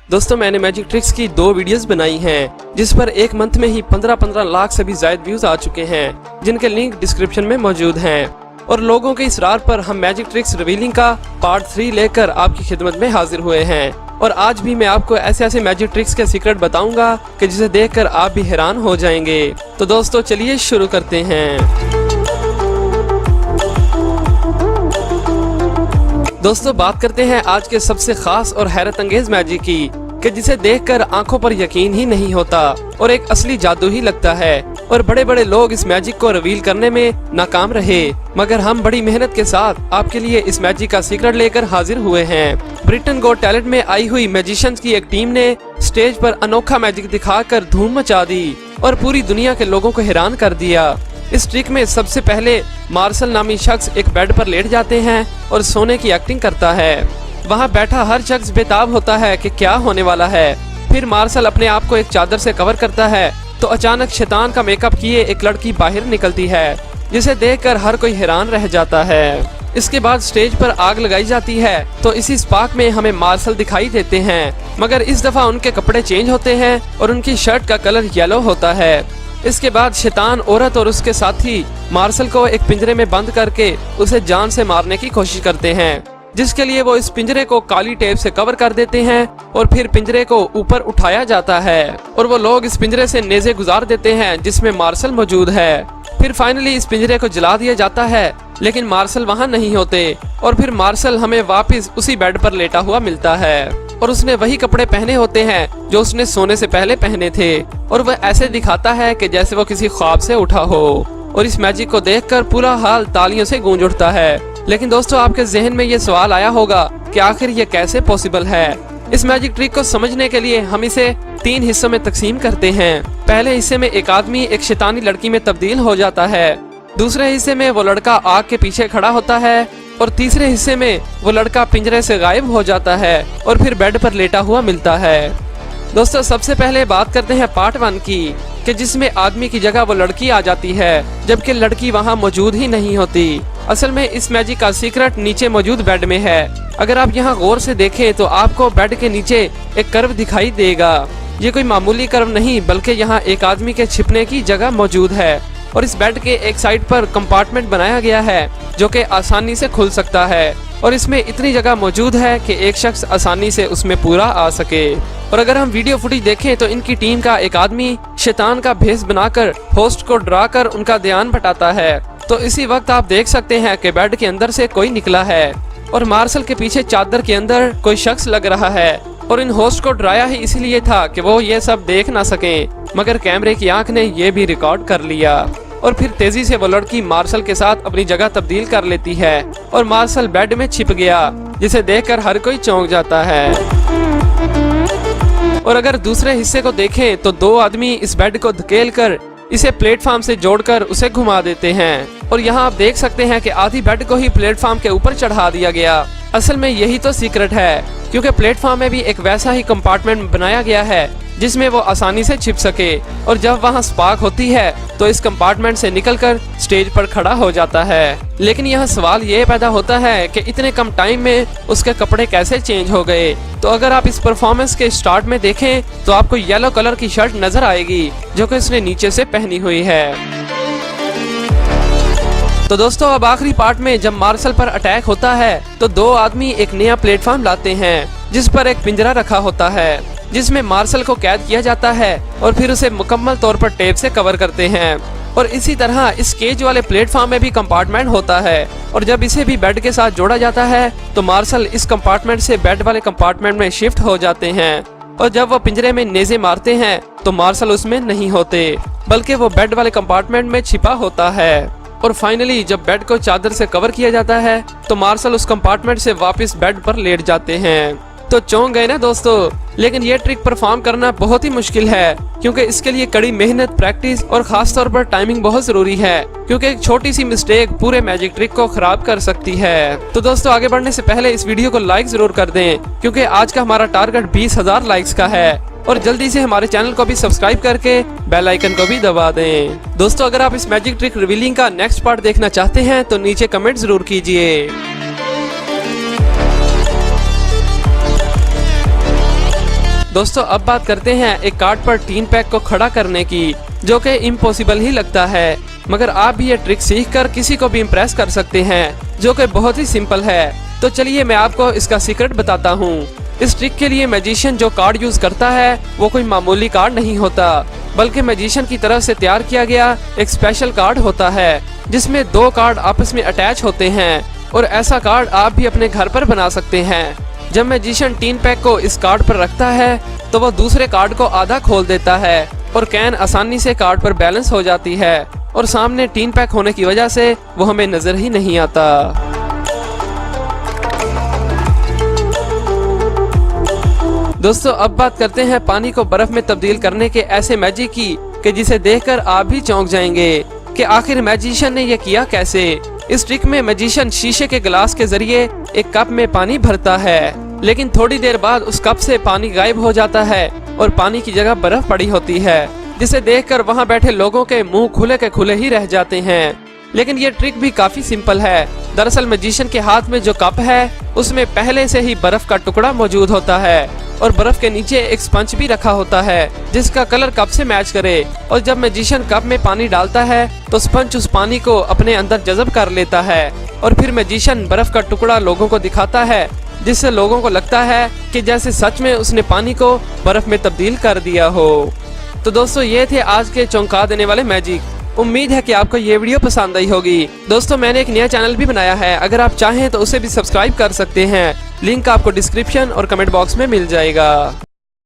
दोस्तों मैंने magic tricks की 2 वीडियोस बनाई हैं जिस पर एक मंथ में ही 15-15 लाख से भी ज्यादा व्यूज आ चुके हैं, जिनके लिंक डिस्क्रिप्शन में मौजूद हैं। और लोगों के इसरार पर हम मैजिक ट्रिक्स रिवीलिंग का पार्ट 3 लेकर आपकी खिदमत में हाजिर हुए हैं। और आज भी मैं आपको ऐसे ऐसे मैजिक ट्रिक्स के सीक्रेट बताऊंगा कि जिसे देखकर आप भी हैरान हो जाएंगे। तो दोस्तों चलिए शुरू करते हैं। दोस्तों बात करते हैं आज के सबसे खास और हैरत अंगेज मैजिक की, कि जिसे देखकर आंखों पर यकीन ही नहीं होता और एक असली जादू ही लगता है। और बड़े बड़े लोग इस मैजिक को रिवील करने में नाकाम रहे, मगर हम बड़ी मेहनत के साथ आपके लिए इस मैजिक का सीक्रेट लेकर हाजिर हुए हैं। ब्रिटेन गॉट टैलेंट में आई हुई मैजिशियंस की एक टीम ने स्टेज पर अनोखा मैजिक दिखाकर धूम मचा दी और पूरी दुनिया के लोगों को हैरान कर दिया। इस ट्रिक में सबसे पहले मार्शल नामी शख्स एक बेड पर लेट जाते हैं और सोने की एक्टिंग करता है। वहाँ बैठा हर शख्स बेताब होता है कि क्या होने वाला है। फिर मार्शल अपने आप को एक चादर से कवर करता है तो अचानक शैतान का मेकअप किए एक लड़की बाहर निकलती है, जिसे देखकर हर कोई हैरान रह जाता है। इसके बाद स्टेज पर आग लगाई जाती है तो इसी स्पार्क में हमें मार्शल दिखाई देते हैं, मगर इस दफा उनके कपड़े चेंज होते हैं और उनकी शर्ट का कलर येलो होता है। इसके बाद शैतान औरत और उसके साथी मार्शल को एक पिंजरे में बंद करके उसे जान से मारने की कोशिश करते हैं, जिसके लिए वो इस पिंजरे को काली टेप से कवर कर देते हैं और फिर पिंजरे को ऊपर उठाया जाता है और वो लोग इस पिंजरे से नेज़े गुजार देते हैं जिसमें मार्शल मौजूद है। फिर फाइनली इस पिंजरे को जला दिया जाता है, लेकिन मार्शल वहाँ नहीं होते और फिर मार्शल हमें वापस उसी बेड पर लेटा हुआ मिलता है और उसने वही कपड़े पहने होते हैं जो उसने सोने से पहले पहने थे और वह ऐसे दिखाता है कि जैसे वो किसी ख्वाब से उठा हो। और इस मैजिक को देखकर पूरा हाल तालियों से गूंज उठता है। लेकिन दोस्तों आपके जहन में ये सवाल आया होगा कि आखिर ये कैसे पॉसिबल है। इस मैजिक ट्रिक को समझने के लिए हम इसे 3 हिस्सों में तकसीम करते हैं। पहले हिस्से में एक आदमी एक शैतानी लड़की में तब्दील हो जाता है, दूसरे हिस्से में वो लड़का आग के पीछे खड़ा होता है और तीसरे हिस्से में वो लड़का पिंजरे से गायब हो जाता है और फिर बेड पर लेटा हुआ मिलता है। दोस्तों सबसे पहले बात करते हैं पार्ट 1 की, कि जिसमें आदमी की जगह वो लड़की आ जाती है जबकि लड़की वहाँ मौजूद ही नहीं होती। असल में इस मैजिक का सीक्रेट नीचे मौजूद बेड में है। अगर आप यहाँ गौर से देखें तो आपको बेड के नीचे एक कर्व दिखाई देगा। ये कोई मामूली कर्व नहीं बल्कि यहाँ एक आदमी के छिपने की जगह मौजूद है और इस बेड के एक साइड पर कंपार्टमेंट बनाया गया है जो कि आसानी से खुल सकता है और इसमें इतनी जगह मौजूद है कि एक शख्स आसानी से उसमें पूरा आ सके। और अगर हम वीडियो फुटेज देखें तो इनकी टीम का एक आदमी शैतान का भेष बनाकर होस्ट को डराकर उनका ध्यान भटाता है। तो इसी वक्त आप देख सकते हैं कि बेड के अंदर से कोई निकला है और मार्शल के पीछे चादर के अंदर कोई शख्स लग रहा है और इन होस्ट को डराया ही इसलिए था कि वो ये सब देख ना सके, मगर कैमरे की आंख ने ये भी रिकॉर्ड कर लिया। और फिर तेजी से वो लड़की मार्शल के साथ अपनी जगह तब्दील कर लेती है और मार्शल बेड में छिप गया, जिसे देखकर हर कोई चौंक जाता है। और अगर दूसरे हिस्से को देखें तो 2 आदमी इस बेड को धकेल कर इसे प्लेटफॉर्म से जोड़कर उसे घुमा देते हैं और यहाँ आप देख सकते हैं कि आधी बेड को ही प्लेटफॉर्म के ऊपर चढ़ा दिया गया। असल में यही तो सीक्रेट है, क्योंकि प्लेटफॉर्म में भी एक वैसा ही कंपार्टमेंट बनाया गया है जिसमें वो आसानी से छिप सके और जब वहाँ स्पार्क होती है तो इस कंपार्टमेंट से निकलकर स्टेज पर खड़ा हो जाता है। लेकिन यह सवाल ये पैदा होता है कि इतने कम टाइम में उसके कपड़े कैसे चेंज हो गए। तो अगर आप इस परफॉर्मेंस के स्टार्ट में देखें तो आपको येलो कलर की शर्ट नजर आएगी जो कि उसने नीचे से पहनी हुई है। तो दोस्तों अब आखिरी पार्ट में जब मार्शल पर अटैक होता है तो 2 आदमी एक नया प्लेटफॉर्म लाते हैं जिस पर एक पिंजरा रखा होता है जिसमें मार्शल को कैद किया जाता है और फिर उसे मुकम्मल तौर पर टेप से कवर करते हैं। और इसी तरह इस केज वाले प्लेटफॉर्म में भी कंपार्टमेंट होता है और जब इसे भी बेड के साथ जोड़ा जाता है तो मार्शल इस कंपार्टमेंट से बेड वाले कंपार्टमेंट में शिफ्ट हो जाते हैं और जब वो पिंजरे में नेज़े मारते हैं तो मार्शल उसमें नहीं होते बल्कि वो बेड वाले कंपार्टमेंट में छिपा होता है। और फाइनली जब बेड को चादर से कवर किया जाता है तो मार्शल उस कंपार्टमेंट से वापस बेड पर लेट जाते हैं। तो चौंक गए ना दोस्तों। लेकिन ये ट्रिक परफॉर्म करना बहुत ही मुश्किल है, क्योंकि इसके लिए कड़ी मेहनत, प्रैक्टिस और खास तौर पर टाइमिंग बहुत जरूरी है, क्योंकि एक छोटी सी मिस्टेक पूरे मैजिक ट्रिक को खराब कर सकती है। तो दोस्तों आगे बढ़ने से पहले इस वीडियो को लाइक जरूर कर दें, क्योंकि आज का हमारा टारगेट 20,000 लाइक्स का है। और जल्दी से हमारे चैनल को भी सब्सक्राइब करके बेल आइकन को भी दबा दें। दोस्तों अगर आप इस मैजिक ट्रिक रिवीलिंग का नेक्स्ट पार्ट देखना चाहते हैं तो नीचे कमेंट जरूर कीजिए। दोस्तों अब बात करते हैं एक कार्ड पर टीन पैक को खड़ा करने की, जो कि इम्पॉसिबल ही लगता है, मगर आप भी ये ट्रिक सीखकर किसी को भी इम्प्रेस कर सकते हैं, जो कि बहुत ही सिंपल है। तो चलिए मैं आपको इसका सीक्रेट बताता हूँ। इस ट्रिक के लिए मैजिशियन जो कार्ड यूज करता है वो कोई मामूली कार्ड नहीं होता, बल्कि मैजिशियन की तरफ से तैयार किया गया एक स्पेशल कार्ड होता है, जिसमें 2 कार्ड आपस में अटैच होते हैं। और ऐसा कार्ड आप भी अपने घर पर बना सकते हैं। जब मैजिशियन टीन पैक को इस कार्ड पर रखता है तो वो दूसरे कार्ड को आधा खोल देता है और कैन आसानी से कार्ड पर बैलेंस हो जाती है, और सामने टीन पैक होने की वजह से वो हमें नजर ही नहीं आता। दोस्तों अब बात करते हैं पानी को बर्फ में तब्दील करने के ऐसे मैजिक की कि जिसे देखकर आप भी चौंक जाएंगे कि आखिर मैजिशियन ने यह किया कैसे। इस ट्रिक में मैजिशियन शीशे के गिलास के जरिए एक कप में पानी भरता है, लेकिन थोड़ी देर बाद उस कप से पानी गायब हो जाता है और पानी की जगह बर्फ पड़ी होती है, जिसे देखकर वहां बैठे लोगों के मुंह खुले के खुले ही रह जाते हैं। लेकिन ये ट्रिक भी काफी सिंपल है। दरअसल मैजिशियन के हाथ में जो कप है उसमें पहले से ही बर्फ का टुकड़ा मौजूद होता है, और बर्फ के नीचे एक स्पंज भी रखा होता है जिसका कलर कप से मैच करे। और जब मैजिशियन कप में पानी डालता है तो स्पंज उस पानी को अपने अंदर जज़ब कर लेता है, और फिर मैजिशियन बर्फ का टुकड़ा लोगों को दिखाता है, जिससे लोगों को लगता है कि जैसे सच में उसने पानी को बर्फ में तब्दील कर दिया हो। तो दोस्तों ये थे आज के चौंका देने वाले मैजिक। उम्मीद है कि आपको ये वीडियो पसंद आई होगी। दोस्तों मैंने एक नया चैनल भी बनाया है, अगर आप चाहें तो उसे भी सब्सक्राइब कर सकते हैं। लिंक आपको डिस्क्रिप्शन और कमेंट बॉक्स में मिल जाएगा।